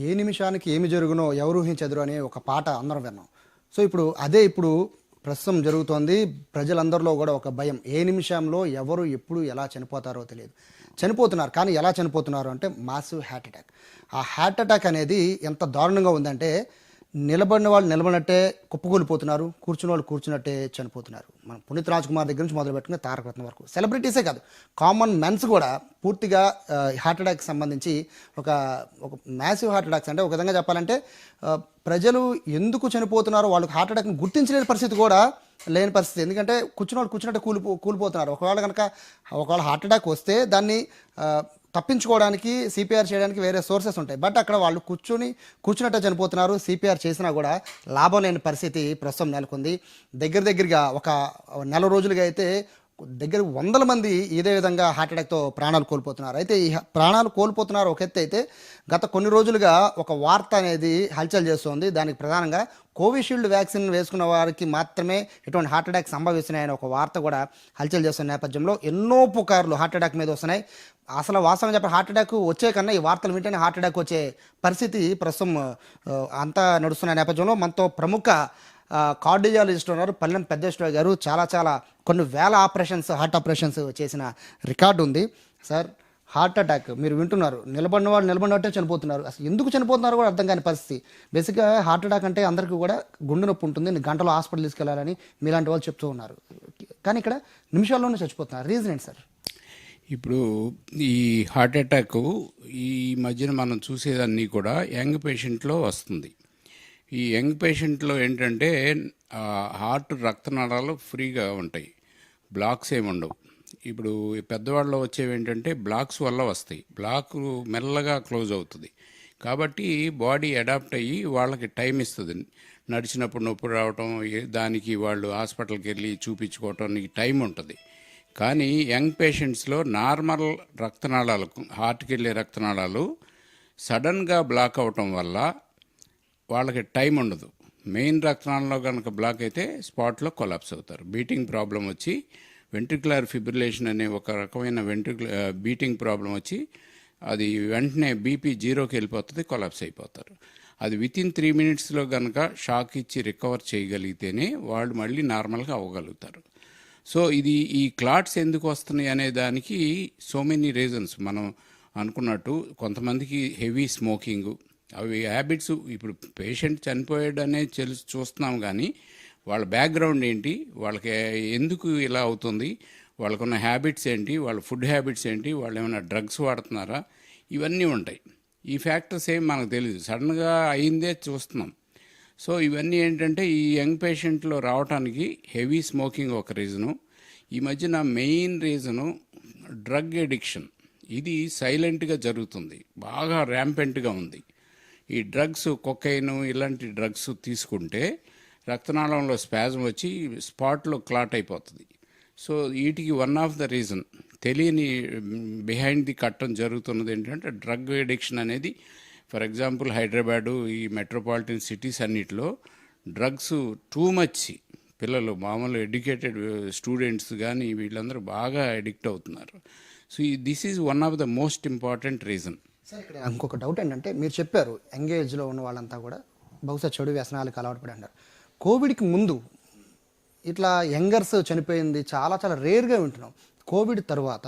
ఏ నిమిషానికి ఏమి జరుగునో ఎవరు ఊహించెదరు అనే ఒక పాట అందరం విన్నాం. సో ఇప్పుడు ప్రస్తుతం జరుగుతోంది. ప్రజలందరిలో కూడా ఒక భయం. ఏ నిమిషంలో ఎవరు ఎప్పుడు ఎలా చనిపోతారో తెలియదు. చనిపోతున్నారు, కానీ ఎలా చనిపోతున్నారు అంటే మాసివ్ హార్ట్ అటాక్. ఆ హార్ట్ అటాక్ అనేది ఎంత దారుణంగా ఉందంటే నిలబడిన వాళ్ళు నిలబడినట్టే కుప్పకూలిపోతున్నారు, కూర్చున్న వాళ్ళు కూర్చున్నట్టే చనిపోతున్నారు. మనం పునీత్ రాజ్ కుమార్ దగ్గర నుంచి మొదలు పెట్టుకుని తారక రత్న వరకు సెలబ్రిటీసే కాదు, కామన్ మెన్స్ కూడా పూర్తిగా హార్ట్ అటాక్ సంబంధించి ఒక ఒక మ్యాసివ్ హార్ట్ అటాక్స్ అంటే ఒక విధంగా చెప్పాలంటే ప్రజలు ఎందుకు చనిపోతున్నారో వాళ్ళకి హార్ట్ అటాక్ని గుర్తించలేని పరిస్థితి కూడా లేని పరిస్థితి. ఎందుకంటే కూర్చున్న వాళ్ళు కూర్చున్నట్టు కూలిపోతున్నారు. ఒకవేళ హార్ట్ అటాక్ వస్తే దాన్ని తప్పించుకోవడానికి సిపిఆర్ చేయడానికి వేరే సోర్సెస్ ఉంటాయి. బట్ అక్కడ వాళ్ళు కూర్చున్నట్టే చనిపోతున్నారు. సిపిఆర్ చేసినా కూడా లాభం లేని పరిస్థితి ప్రస్తుతం నెలకొంది. దగ్గరగా ఒక నెల రోజులుగా అయితే దగ్గర 100 మంది ఇదే విధంగా హార్ట్ అటాక్తో ప్రాణాలు కోల్పోతున్నారు. అయితే ఈ ప్రాణాలు కోల్పోతున్నారు ఒక ఎత్తు అయితే, గత కొన్ని రోజులుగా ఒక వార్త అనేది హల్చల్ చేస్తోంది. దానికి ప్రధానంగా కోవిషీల్డ్ వ్యాక్సిన్ వేసుకున్న వారికి మాత్రమే ఇటువంటి హార్ట్ అటాక్ సంభవిస్తున్నాయని ఒక వార్త కూడా హల్చల్ చేస్తున్న నేపథ్యంలో ఎన్నో పుకార్లు హార్ట్ అటాక్ మీద వస్తున్నాయి. అసలు వాస్తవం చెప్పే హార్ట్ అటాక్ వచ్చే కన్నా ఈ వార్తలు వింటేనే హార్ట్ అటాక్ వచ్చే పరిస్థితి ప్రస్తుతం అంతా నడుస్తున్న నేపథ్యంలో మనతో ప్రముఖ కార్డియాలజిస్ట్ ఉన్నారు పల్లెం పెద్దేశ్వర గారు. చాలా కొన్ని వేల హార్ట్ ఆపరేషన్స్ చేసిన రికార్డు ఉంది. సార్, హార్ట్ అటాక్ మీరు వింటున్నారు, నిలబడిన వాళ్ళు నిలబడినట్టే చనిపోతున్నారు. అసలు ఎందుకు చనిపోతున్నారు కూడా అర్థం కాని పరిస్థితి. బేసిక్గా హార్ట్ అటాక్ అంటే అందరికీ కూడా గుండె నొప్పి ఉంటుంది, గంటలో హాస్పిటల్ తీసుకెళ్లాలని మీలాంటి వాళ్ళు చెప్తూ ఉన్నారు. కానీ ఇక్కడ నిమిషాల్లోనే చచ్చిపోతున్నారు. రీజన్ ఏంటి సార్? ఇప్పుడు ఈ హార్ట్ అటాక్ ఈ మధ్యన మనం చూసేదాన్ని కూడా యంగ్ పేషెంట్లో వస్తుంది. ఈ యంగ్ పేషెంట్లో ఏంటంటే హార్ట్ రక్తనాళాలు ఫ్రీగా ఉంటాయి, బ్లాక్స్ ఏమి ఉండవు. ఇప్పుడు పెద్దవాళ్ళు వచ్చేవి ఏంటంటే బ్లాక్స్ వల్ల వస్తాయి. బ్లాక్ మెల్లగా క్లోజ్ అవుతుంది కాబట్టి బాడీ అడాప్ట్ అయ్యి వాళ్ళకి టైం ఇస్తుంది. నడిచినప్పుడు నొప్పి రావటం, దానికి వాళ్ళు హాస్పిటల్కి వెళ్ళి చూపించుకోవటానికి టైం ఉంటుంది. కానీ యంగ్ పేషెంట్స్లో నార్మల్ రక్తనాళాలకు హార్ట్కి వెళ్ళే రక్తనాళాలు సడన్గా బ్లాక్ అవటం వల్ల వాళ్ళకి టైం ఉండదు. మెయిన్ రక్తనాళంలో కనుక బ్లాక్ అయితే స్పాట్లో కొలాప్స్ అవుతారు. బీటింగ్ ప్రాబ్లం వచ్చి వెంట్రికులర్ ఫిబ్రిలేషన్ అనే ఒక రకమైన బీటింగ్ ప్రాబ్లం వచ్చి అది వెంటనే బీపీ 0కి వెళ్ళిపోతుంది, కొలాప్స్ అయిపోతారు. అది వితిన్ 3 minutesలో కనుక షాక్ ఇచ్చి రికవర్ చేయగలిగితేనే వాళ్ళు మళ్ళీ నార్మల్గా అవ్వగలుగుతారు. సో ఈ క్లాట్స్ ఎందుకు వస్తున్నాయి అనే దానికి సో మెనీ రీజన్స్. మనం అనుకున్నట్టు కొంతమందికి హెవీ స్మోకింగ్, అవి హ్యాబిట్స్. ఇప్పుడు పేషెంట్ చనిపోయాడు అనేది చూస్తున్నాం, కానీ వాళ్ళ బ్యాక్గ్రౌండ్ ఏంటి, వాళ్ళకి ఎందుకు ఇలా అవుతుంది, వాళ్ళకున్న హ్యాబిట్స్ ఏంటి, వాళ్ళ ఫుడ్ హ్యాబిట్స్ ఏంటి, వాళ్ళు ఏమైనా డ్రగ్స్ వాడుతున్నారా, ఇవన్నీ ఉంటాయి. ఈ ఫ్యాక్టర్స్ ఏం మనకు తెలియదు, సడన్గా అయిందే చూస్తున్నాం. సో ఇవన్నీ ఏంటంటే ఈ యంగ్ పేషెంట్లో రావడానికి హెవీ స్మోకింగ్ ఒక రీజను. ఈ మధ్యన మెయిన్ రీజను డ్రగ్ ఎడిక్షన్. ఇది సైలెంట్గా జరుగుతుంది, బాగా ర్యాంపెంట్గా ఉంది. ఈ డ్రగ్స్, కొకైన్ ఇలాంటి డ్రగ్స్ తీసుకుంటే రక్తనాళంలో స్పాజం వచ్చి స్పాట్లో క్లాట్ అయిపోతుంది. సో వీటికి వన్ ఆఫ్ ద రీజన్, తెలియని బిహైండ్ ది కట్టన్ జరుగుతున్నది ఏంటంటే డ్రగ్ ఎడిక్షన్ అనేది. ఫర్ ఎగ్జాంపుల్ హైదరాబాదు, ఈ మెట్రోపాలిటన్ సిటీస్ అన్నిటిలో డ్రగ్స్ టూ మచ్, పిల్లలు మామూలు ఎడ్యుకేటెడ్ స్టూడెంట్స్ కానీ వీళ్ళందరూ బాగా అడిక్ట్ అవుతున్నారు. So this is one of the most important reason. Sir, ఇక్కడ ఇంకొక డౌట్ ఏంటంటే మీరు చెప్పారు ఎంగేజ్లో ఉన్న వాళ్ళంతా కూడా బహుశా చెడు వ్యసనాలకు అలవాటు పడి అన్నారు. కోవిడ్కి ముందు ఇట్లా యంగర్స్ చనిపోయింది చాలా రేర్గా వింటున్నాం. కోవిడ్ తర్వాత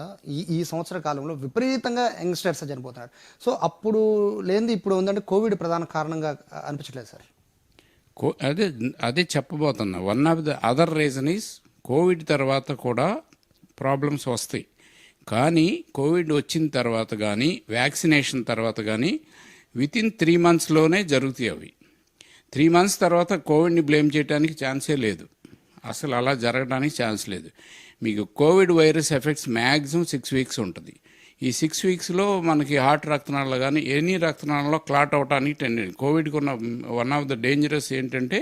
ఈ సంవత్సర కాలంలో విపరీతంగా యంగ్స్టర్స్ చనిపోతున్నారు. సో అప్పుడు లేనిది ఇప్పుడు ఉందంటే కోవిడ్ ప్రధాన కారణంగా అనిపించట్లేదు సార్? అదే చెప్పబోతున్నా. One of the other reason is covid తర్వాత కూడా ప్రాబ్లమ్స్ వస్తాయి. కానీ కోవిడ్ వచ్చిన తర్వాత కానీ వ్యాక్సినేషన్ తర్వాత కానీ వితిన్ 3 monthsలోనే జరుగుతాయి అవి. 3 months తర్వాత కోవిడ్ని బ్లేమ్ చేయడానికి ఛాన్సే లేదు. అసలు అలా జరగడానికి ఛాన్స్ లేదు. మీకు Covid virus effects maximum 6 weeks ఉంటుంది. ఈ 6 weeksలో మనకి హార్ట్ రక్తనాళాలు కానీ ఎనీ రక్తనాళంలో క్లాట్ అవడానికి టెండెన్సీ. కోవిడ్కి ఉన్న వన్ ఆఫ్ ద డేంజరస్ ఏంటంటే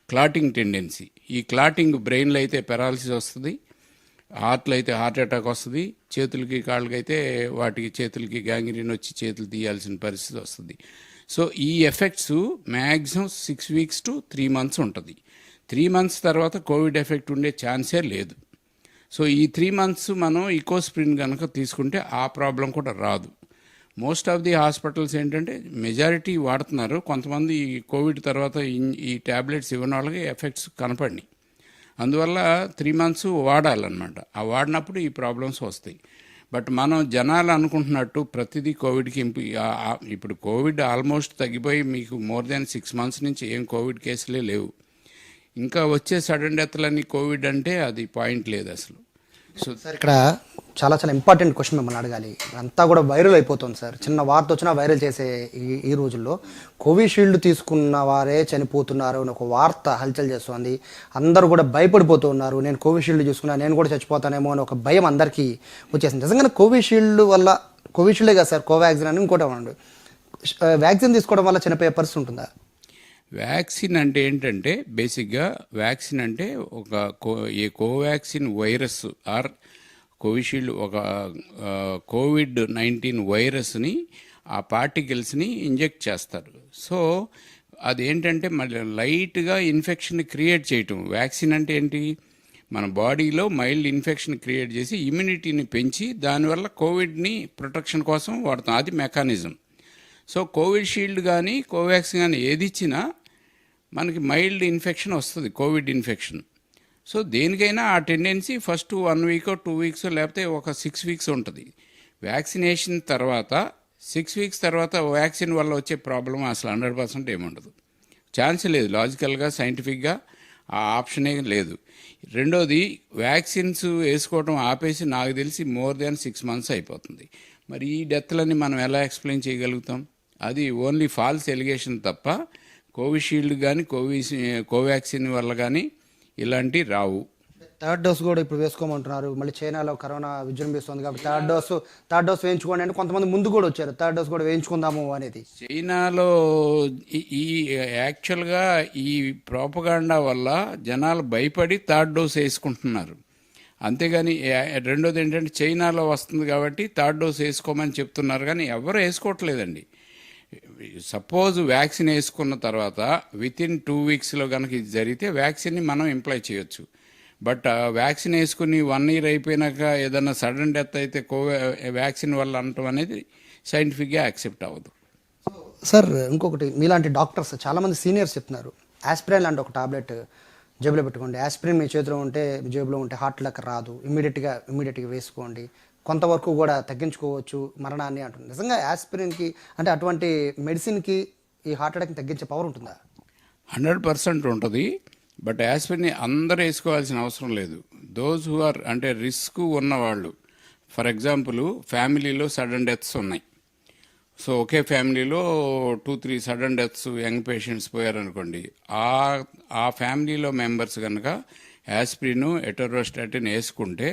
క్లాటింగ్ టెండెన్సీ. ఈ క్లాటింగ్ బ్రెయిన్లో అయితే పెరాలసిస్ వస్తుంది, హార్ట్లో అయితే హార్ట్ అటాక్ వస్తుంది, చేతులకి కాళ్ళకి అయితే వాటికి చేతులకి గ్యాంగ్రీన్ వచ్చి చేతులు తీయాల్సిన పరిస్థితి వస్తుంది. సో ఈ effects maximum 6 weeks to 3 months ఉంటుంది. 3 months తర్వాత కోవిడ్ ఎఫెక్ట్ ఉండే ఛాన్సే లేదు. సో ఈ 3 months మనం ఇకోస్ప్రిన్ కనుక తీసుకుంటే ఆ ప్రాబ్లం కూడా రాదు. మోస్ట్ ఆఫ్ ది హాస్పిటల్స్ ఏంటంటే మెజారిటీ వాడుతున్నారు. కొంతమంది ఈ కోవిడ్ తర్వాత ఈ ట్యాబ్లెట్స్ ఇవ్వని వాళ్ళకి ఎఫెక్ట్స్ కనపడినాయి. అందువల్ల 3 months వాడాలన్నమాట. ఆ వాడినప్పుడు ఈ ప్రాబ్లమ్స్ వస్తాయి. బట్ మనం జనాలు అనుకుంటున్నట్టు ప్రతిదీ కోవిడ్కి ఇప్పుడు కోవిడ్ ఆల్మోస్ట్ తగ్గిపోయి మీకు మోర్ దాన్ 6 months నుంచి ఏం కోవిడ్ కేసులే లేవు. ఇంకా వచ్చే సడన్ డెత్లన్నీ కోవిడ్ అంటే అది పాయింట్ లేదు అసలు. సో సార్ ఇక్కడ చాలా చాలా ఇంపార్టెంట్ క్వశ్చన్ మిమ్మల్ని అడగాలి. అంతా కూడా వైరల్ అయిపోతుంది సార్. చిన్న వార్త వచ్చినా వైరల్ చేసే ఈ రోజుల్లో కోవిషీల్డ్ తీసుకున్న వారే చనిపోతున్నారు అని ఒక వార్త హల్చల్ చేస్తుంది. అందరూ కూడా భయపడిపోతూ ఉన్నారు. నేను కోవిషీల్డ్ చూసుకున్నా నేను కూడా చచ్చిపోతానేమో అని ఒక భయం అందరికీ వచ్చేసింది. నిజంగానే కోవిషీల్డ్ వల్ల, కోవిషీల్డే కదా సార్, కోవాక్సిన్ అని ఇంకోటి అవ్వండి, వ్యాక్సిన్ తీసుకోవడం వల్ల చనిపోయే పరిస్థితి ఉంటుందా? వ్యాక్సిన్ అంటే ఏంటంటే బేసిక్గా వ్యాక్సిన్ అంటే ఈ కోవాక్సిన్ వైరస్ ఆర్ కోవిషీల్డ్ ఒక COVID-19 వైరస్ని ఆ పార్టికల్స్ని ఇంజెక్ట్ చేస్తారు. సో అదేంటంటే మళ్ళీ లైట్గా ఇన్ఫెక్షన్ క్రియేట్ చేయటం. వ్యాక్సిన్ అంటే ఏంటి, మన బాడీలో మైల్డ్ ఇన్ఫెక్షన్ క్రియేట్ చేసి ఇమ్యూనిటీని పెంచి దానివల్ల కోవిడ్ని ప్రొటెక్షన్ కోసం వాడతాం. అది మెకానిజం. సో కోవిషీల్డ్ కానీ కోవాక్సిన్ కానీ ఏది ఇచ్చినా మనకి మైల్డ్ ఇన్ఫెక్షన్ వస్తుంది, కోవిడ్ ఇన్ఫెక్షన్. సో దేనికైనా ఆ టెండెన్సీ ఫస్ట్ 1 week 2 weeks లేకపోతే ఒక 6 weeks ఉంటుంది. వ్యాక్సినేషన్ తర్వాత 6 weeks తర్వాత వ్యాక్సిన్ వల్ల వచ్చే ప్రాబ్లం అసలు 100% ఏముండదు. ఛాన్స్ లేదు, లాజికల్గా సైంటిఫిక్గా ఆ ఆప్షనే లేదు. రెండోది వ్యాక్సిన్స్ వేసుకోవడం ఆపేసి నాకు తెలిసి మోర్ దాన్ 6 months అయిపోతుంది. మరి ఈ డెత్లని మనం ఎలా ఎక్స్ప్లెయిన్ చేయగలుగుతాం? అది ఓన్లీ ఫాల్స్ ఎలిగేషన్ తప్ప కోవిషీల్డ్ కానీ కోవాక్సిన్ వల్ల కానీ ఇలాంటివి రావు. థర్డ్ డోస్ కూడా ఇప్పుడు వేసుకోమంటున్నారు. మళ్ళీ చైనాలో కరోనా విజృంభిస్తుంది కాబట్టి థర్డ్ డోస్ వేయించుకోండి అంటే కొంతమంది ముందు కూడా వచ్చారు, థర్డ్ డోస్ కూడా వేయించుకుందాము అనేది. చైనాలో ఈ యాక్చువల్గా ఈ ప్రోపగాండా వల్ల జనాలు భయపడి థర్డ్ డోస్ వేసుకుంటున్నారు. అంతేగాని రెండోది ఏంటంటే చైనాలో వస్తుంది కాబట్టి థర్డ్ డోస్ వేసుకోమని చెప్తున్నారు, కానీ ఎవరు వేసుకోవట్లేదండి. సపోజ్ వ్యాక్సిన్ వేసుకున్న తర్వాత వితిన్ 2 weeks కనుక ఇది జరిగితే వ్యాక్సిన్ని మనం ఎంప్లాయ్ చేయొచ్చు. బట్ వ్యాక్సిన్ వేసుకుని 1 year అయిపోయినాక ఏదైనా సడన్ డెత్ అయితే వ్యాక్సిన్ వల్ల అనటం అనేది సైంటిఫిక్గా యాక్సెప్ట్ అవ్వదు. సార్ ఇంకొకటి, మీలాంటి డాక్టర్స్ చాలామంది సీనియర్స్ చెప్తున్నారు, ఆస్పిరిన్ లాంటి ఒక టాబ్లెట్ జేబులో పెట్టుకోండి, ఆస్పిరిన్ మీ చేతిలో ఉంటే జేబులో ఉంటే హార్ట్ అటాక్ రాదు, ఇమ్మీడియట్గా వేసుకోండి, కొంతవరకు కూడా తగ్గించుకోవచ్చు మరణాన్ని అంటుంది. నిజంగా ఆస్పిరిన్కి అంటే అటువంటి మెడిసిన్కి ఈ హార్ట్ అటాక్ని తగ్గించే పవర్ ఉంటుందా? 100% ఉంటుంది. బట్ యాస్పిరిన్ అందరూ వేసుకోవాల్సిన అవసరం లేదు. దోస్ హూ ఆర్ అంటే రిస్క్ ఉన్నవాళ్ళు, ఫర్ ఎగ్జాంపుల్ ఫ్యామిలీలో సడన్ డెత్స్ ఉన్నాయి. సో ఒకే ఫ్యామిలీలో 2-3 సడన్ డెత్స్ యంగ్ పేషెంట్స్ పోయారనుకోండి, ఆ ఫ్యామిలీలో మెంబర్స్ కనుక యాస్పిరిన్ ఎటరోస్టాటిన్ వేసుకుంటే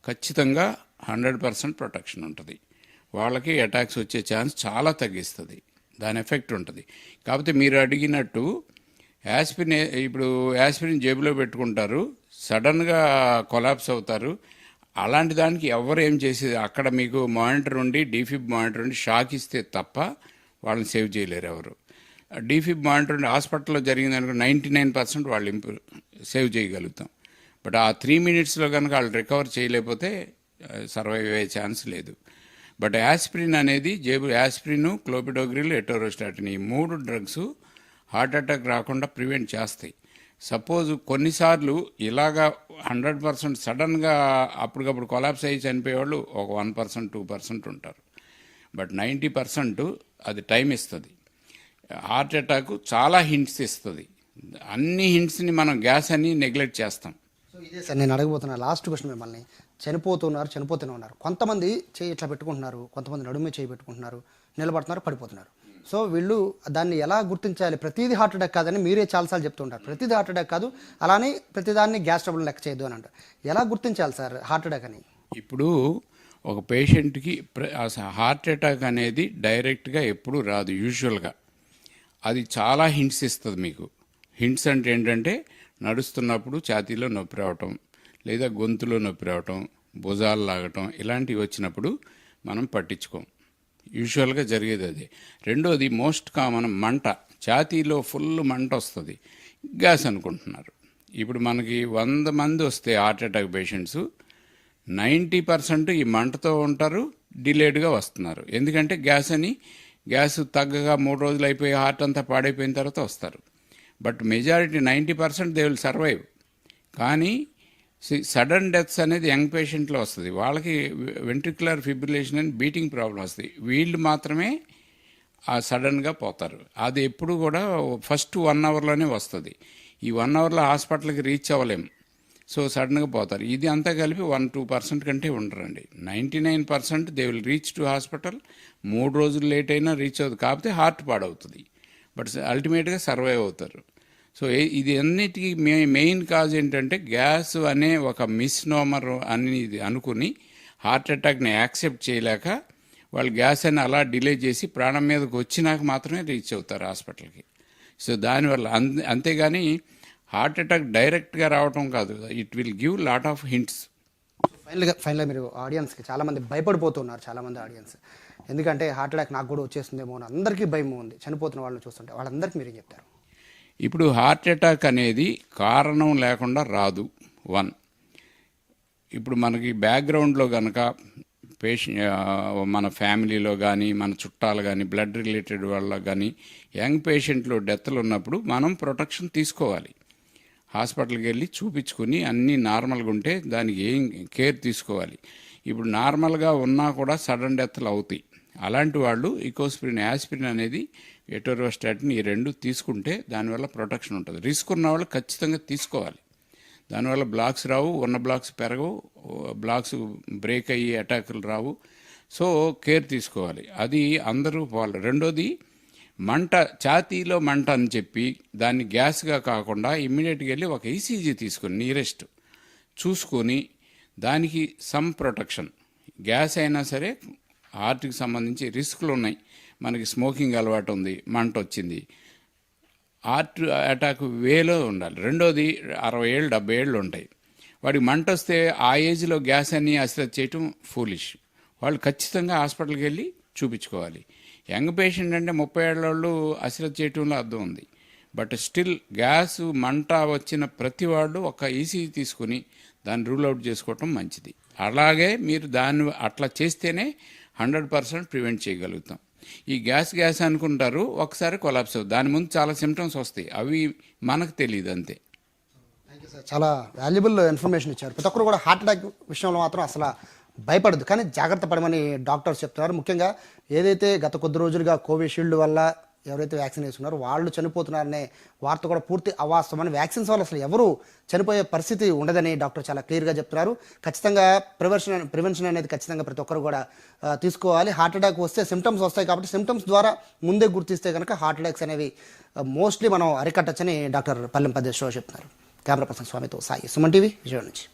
ఖచ్చితంగా 100% ప్రొటెక్షన్ ఉంటుంది. వాళ్ళకి అటాక్స్ వచ్చే ఛాన్స్ చాలా తగ్గిస్తుంది, దాని ఎఫెక్ట్ ఉంటుంది. కాకపోతే మీరు అడిగినట్టు యాస్పిరిన్ జేబులో పెట్టుకుంటారు, సడన్గా కొలాప్స్ అవుతారు. అలాంటి దానికి ఎవరు ఏం చేసేది, అక్కడ మీకు మానిటర్ ఉండి డీఫిబ్ మానిటర్ ఉండి షాక్ ఇస్తే తప్ప వాళ్ళని సేవ్ చేయలేరు ఎవరు. డీఫిబ్ మానిటర్ ఉండి హాస్పిటల్లో జరిగిందనుకో 99% వాళ్ళు సేవ్ చేయగలుగుతాం. బట్ ఆ 3 minutes కనుక వాళ్ళు రికవర్ చేయలేకపోతే సర్వైవ్ అయ్యే ఛాన్స్ లేదు. బట్ యాస్పిరిన్ అనేది యాస్పిరిన్, క్లోపిడోగ్రిల్, ఎటరోస్టాటిన్ ఈ 3 drugs హార్ట్ అటాక్ రాకుండా ప్రివెంట్ చేస్తాయి. సపోజ్ కొన్నిసార్లు ఇలాగా 100% సడన్గా అప్పటికప్పుడు కొలాప్స్ అయ్యి చనిపోయేవాళ్ళు ఒక 1%, 2% ఉంటారు. బట్ 90% అది టైం ఇస్తుంది. హార్ట్ అటాక్ చాలా హింట్స్ ఇస్తుంది. అన్ని హింట్స్ని మనం గ్యాస్ అని నెగ్లెక్ట్ చేస్తాం. సో ఇదే సార్ నేను అడగబోతున్నా లాస్ట్ క్వశ్చన్ మిమ్మల్ని. చనిపోతూనే ఉన్నారు, కొంతమంది చేయి ఇట్లా పెట్టుకుంటున్నారు, కొంతమంది నడుమే చేయి పెట్టుకుంటున్నారు, నిలబడుతున్నారు, పడిపోతున్నారు. సో వీళ్ళు దాన్ని ఎలా గుర్తించాలి? ప్రతిదీ హార్ట్ అటాక్ కాదని మీరే చాలాసార్లు చెప్తుంటారు. ప్రతిదీ హార్ట్ అటాక్ కాదు, అలానే ప్రతిదాన్ని గ్యాస్ ట్రబుల్ లెక్క చేయొద్దు అని అంటారు. ఎలా గుర్తించాలి సార్ హార్ట్ అటాక్ అని? ఇప్పుడు ఒక పేషెంట్కి హార్ట్ అటాక్ అనేది డైరెక్ట్గా ఎప్పుడూ రాదు. యూజువల్గా అది చాలా హింట్స్ ఇస్తుంది మీకు. హింట్స్ అంటే ఏంటంటే నడుస్తున్నప్పుడు ఛాతీలో నొప్పి రావటం, లేదా గొంతులో నొప్పి రావటం, భుజాలు లాగటం, ఇలాంటివి వచ్చినప్పుడు మనం పట్టించుకోం. యూజువల్గా జరిగేది అది. రెండోది మోస్ట్ కామన్ మంట, ఛాతీలో ఫుల్ మంట వస్తుంది, గ్యాస్ అనుకుంటున్నారు. ఇప్పుడు మనకి 100 మంది వస్తే హార్ట్ అటాక్ పేషెంట్స్ 90% ఈ మంటతో ఉంటారు, డిలేడ్గా వస్తున్నారు. ఎందుకంటే గ్యాస్ తగ్గగా 3 రోజులు అయిపోయి హార్ట్ అంతా పాడైపోయిన తర్వాత వస్తారు. But majority 90% they will survive. కానీ సడన్ డెత్స్ అనేది యంగ్ పేషెంట్లో వస్తుంది. వాళ్ళకి వెంట్రికులర్ ఫిబ్రిలేషన్ అని బీటింగ్ ప్రాబ్లం వస్తుంది. వీళ్ళు మాత్రమే ఆ సడన్గా పోతారు. అది ఎప్పుడు కూడా ఫస్ట్ 1 అవర్లోనే వస్తుంది. ఈ 1 అవర్లో హాస్పిటల్కి రీచ్ అవ్వలేం. సో సడన్గా పోతారు. ఇది అంతా కలిపి 1-2% కంటే ఉండరండి. 99% they will reach to hospital. 3 రోజులు లేట్ అయినా రీచ్ అవుతుంది. కాకపోతే హార్ట్ పాడవుతుంది. బట్ అల్టిమేట్గా సర్వైవ్ అవుతారు. సో ఇది అన్నిటికీ మెయిన్ కాజ్ ఏంటంటే గ్యాస్ అనే ఒక మిస్నోమర్ అని అనుకుని హార్ట్ అటాక్ని యాక్సెప్ట్ చేయలేక వాళ్ళు గ్యాస్ అని అలా డిలే చేసి ప్రాణం మీదకి వచ్చినాక మాత్రమే రీచ్ అవుతారు హాస్పిటల్కి. సో దానివల్ల అంతేగాని హార్ట్ అటాక్ డైరెక్ట్గా రావటం కాదు. It will give lot of hints. ఫైనల్గా మీరు ఆడియన్స్కి చాలామంది భయపడిపోతున్నారు, చాలామంది ఆడియన్స్. ఎందుకంటే హార్ట్ అటాక్ నాకు కూడా వచ్చేస్తుందేమో అని అందరికీ భయం ఉంది. చనిపోతున్న వాళ్ళని చూస్తుంటే వాళ్ళందరికీ మీరు ఏం చెప్తారు? ఇప్పుడు హార్ట్ అటాక్ అనేది కారణం లేకుండా రాదు. 1, ఇప్పుడు మనకి బ్యాక్గ్రౌండ్లో కనుక మన ఫ్యామిలీలో కానీ మన చుట్టాలు కానీ బ్లడ్ రిలేటెడ్ వాళ్ళకి కానీ యంగ్ పేషెంట్లో డెత్లు ఉన్నప్పుడు మనం ప్రొటెక్షన్ తీసుకోవాలి. హాస్పిటల్కి వెళ్ళి చూపించుకుని అన్నీ నార్మల్గా ఉంటే దానికి ఏం కేర్ తీసుకోవాలి. ఇప్పుడు నార్మల్గా ఉన్నా కూడా సడన్ డెత్లు అవుతాయి. అలాంటి వాళ్ళు ఇకోస్ప్రిన్, యాస్పిరిన్ అనేది ఎటోరోస్టాటిన్ ఈ 2 తీసుకుంటే దానివల్ల ప్రొటెక్షన్ ఉంటుంది. రిస్క్ ఉన్న వాళ్ళు ఖచ్చితంగా తీసుకోవాలి. దానివల్ల బ్లాక్స్ రావు, ఉన్న బ్లాక్స్ పెరగవు, బ్లాక్స్ బ్రేక్ అయ్యి అటాకులు రావు. సో కేర్ తీసుకోవాలి. అది అందరూ వాళ్ళు. రెండోది మంట, ఛాతీలో మంట అని చెప్పి దాన్ని గ్యాస్గా కాకుండా ఇమ్మీడియట్గా వెళ్ళి ఒక ఈసీజీ తీసుకొని నియరెస్ట్ చూసుకొని దానికి సమ్ ప్రొటెక్షన్. గ్యాస్ అయినా సరే హార్ట్కి సంబంధించి రిస్కులు ఉన్నాయి. మనకి స్మోకింగ్ అలవాటు ఉంది, మంట వచ్చింది, హార్ట్ అటాక్ వేలో ఉండాలి. రెండోది 60 ఏళ్ళు 70 ఏళ్ళు ఉంటాయి, వాడికి మంట వస్తే ఆ ఏజ్లో గ్యాస్ అని అసలు చేయటం ఫూలిష్. వాళ్ళు ఖచ్చితంగా హాస్పిటల్కి వెళ్ళి చూపించుకోవాలి. యంగ్ పేషెంట్ అంటే 30 ఏళ్ళ వాళ్ళు అసలు చేయటంలో అర్థం ఉంది. బట్ స్టిల్ గ్యాస్ మంట వచ్చిన ప్రతి వాళ్ళు ఒక ఈసీజీ తీసుకుని దాన్ని రూల్ అవుట్ చేసుకోవటం మంచిది. అలాగే మీరు దాన్ని అట్లా చేస్తేనే 100% ప్రివెంట్ చేయగలుగుతాం. ఈ గ్యాస్ అనుకుంటారు, ఒకసారి కొలాప్స్ అవుతుంది. దాని ముందు చాలా సిమ్టమ్స్ వస్తాయి, అవి మనకు తెలియదు అంతే. థ్యాంక్ యూ సార్, చాలా వాల్యుబుల్ ఇన్ఫర్మేషన్ ఇచ్చారు. ప్రతి ఒక్కరు కూడా హార్ట్ అటాక్ విషయంలో మాత్రం అసలు భయపడదు, కానీ జాగ్రత్త పడమని డాక్టర్స్ చెప్తున్నారు. ముఖ్యంగా ఏదైతే గత కొద్ది రోజులుగా కోవిషీల్డ్ వల్ల ఎవరైతే వ్యాక్సిన్ వేసుకున్నారో వాళ్ళు చనిపోతున్నారనే వార్త కూడా పూర్తి అవాస్తవమని, వ్యాక్సిన్స్ వల్ల అసలు ఎవరు చనిపోయే పరిస్థితి ఉండదని డాక్టర్ చాలా క్లియర్గా చెప్తున్నారు. ఖచ్చితంగా ప్రివెన్షన్ అనేది ఖచ్చితంగా ప్రతి ఒక్కరు కూడా తీసుకోవాలి. హార్ట్ అటాక్ వస్తే సిమ్టమ్స్ వస్తాయి కాబట్టి సిమ్టమ్స్ ద్వారా ముందే గుర్తిస్తే కనుక హార్ట్ అటాక్స్ అనేవి మోస్ట్లీ మనం అరికట్టచ్చని డాక్టర్ పల్లెం పద్మేశ్వరరావు చెప్తున్నారు. కెమెరా పర్సన్ స్వామితో సాయి, సుమన్ టీవీ, విజయవాడ నుంచి.